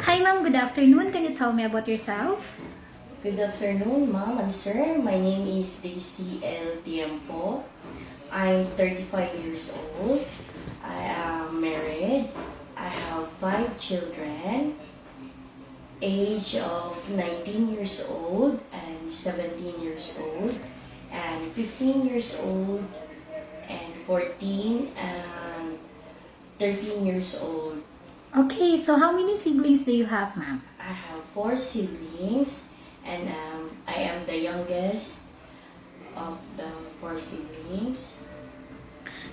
Hi ma'am, good afternoon. Can you tell me about yourself? Good afternoon, ma'am and sir. My name is Daisy L. Tiempo. I'm 35 years old. I am married. I have 5 children, age of 19 years old and 17 years old, and 15 years old, and 14 and 13 years old. Okay, so how many siblings do you have, ma'am? I have 4 siblings, and I am the youngest of the 4 siblings.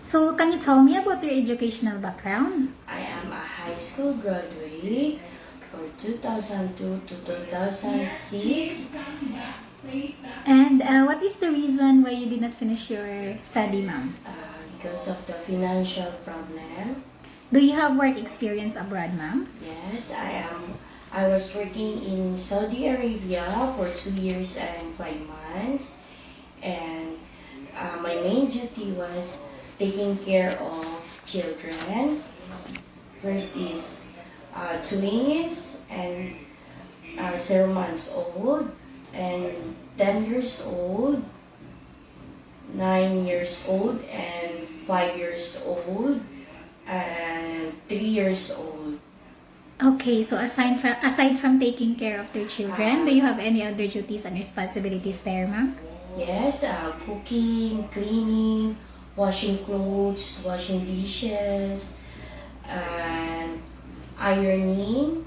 So can you tell me about your educational background? I am a high school graduate for 2002 to 2006. And what is the reason why you did not finish your study, ma'am? Because of the financial problem. Do you have work experience abroad, ma'am? Yes, I was working in Saudi Arabia for 2 years and 5 months, and my main duty was taking care of children. First is twins and 7 months old, and 10 years old, 9 years old, and 5 years old, and 3 years old. Okay, so aside from taking care of their children, do you have any other duties and responsibilities there, ma'am? Yes, cooking, cleaning, washing clothes, washing dishes, and ironing.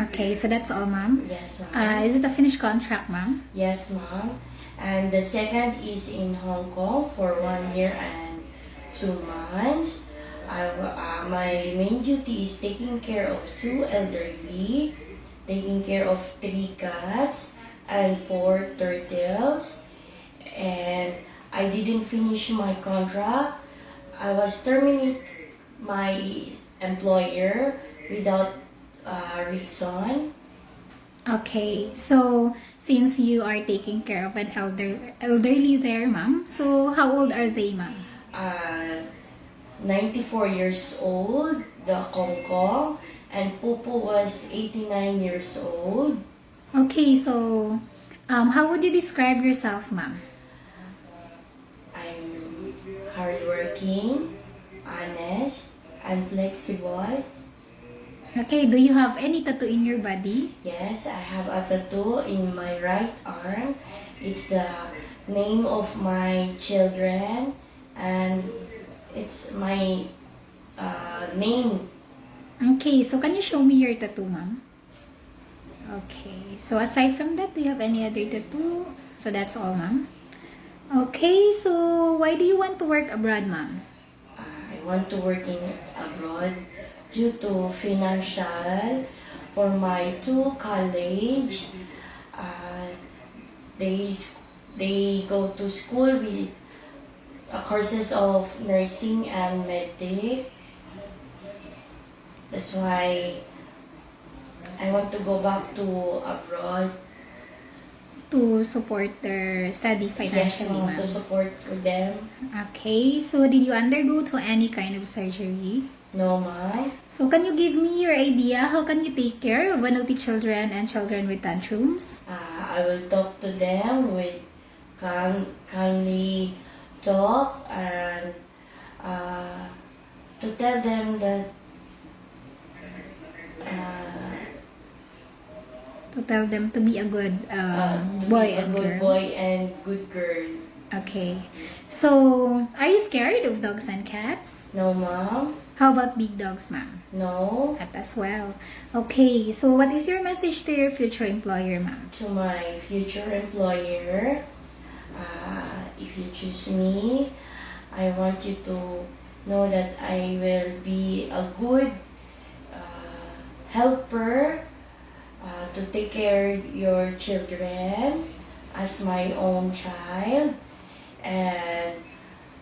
Okay, so that's all, ma'am. Yes, ma'am. Is it a finished contract, ma'am? Yes, ma'am. And the second is in Hong Kong for 1 year and 2 months. My main duty is taking care of 2 elderly, taking care of 3 cats and 4 turtles. And I didn't finish my contract. I was terminated my employer without reason. Okay, so since you are taking care of an elderly there, ma'am, so how old are they, ma'am? 94 years old, the Kong Kong, and Pupu was 89 years old. Okay, so how would you describe yourself, ma'am? I'm hardworking, honest, and flexible. Okay, do you have any tattoo in your body? Yes, I have a tattoo in my right arm. It's the name of my children, and it's my name. Okay, so can you show me your tattoo, ma'am? Okay, so aside from that, do you have any other tattoo? So that's all, ma'am. Okay, so why do you want to work abroad, ma'am? I want to work in abroad due to financial for my 2 college. They they go to school with courses of nursing and medtech. That's why I want to go back to abroad. To support their study Yes, I financially, want to ma'am. support them. Okay, so did you undergo to any kind of surgery? No, ma'am. So can you give me your idea how can you take care of naughty children and children with tantrums? I will talk to them with calmly talk and to tell them that To tell them to be a good to boy be a and good girl. boy and good girl. Okay. So, are you scared of dogs and cats? No, ma'am. How about big dogs, ma'am? No. Cat as well. Okay, so what is your message to your future employer, ma'am? To my future employer, if you choose me, I want you to know that I will be a good helper to take care of your children as my own child, and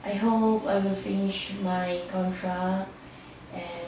I hope I will finish my contract and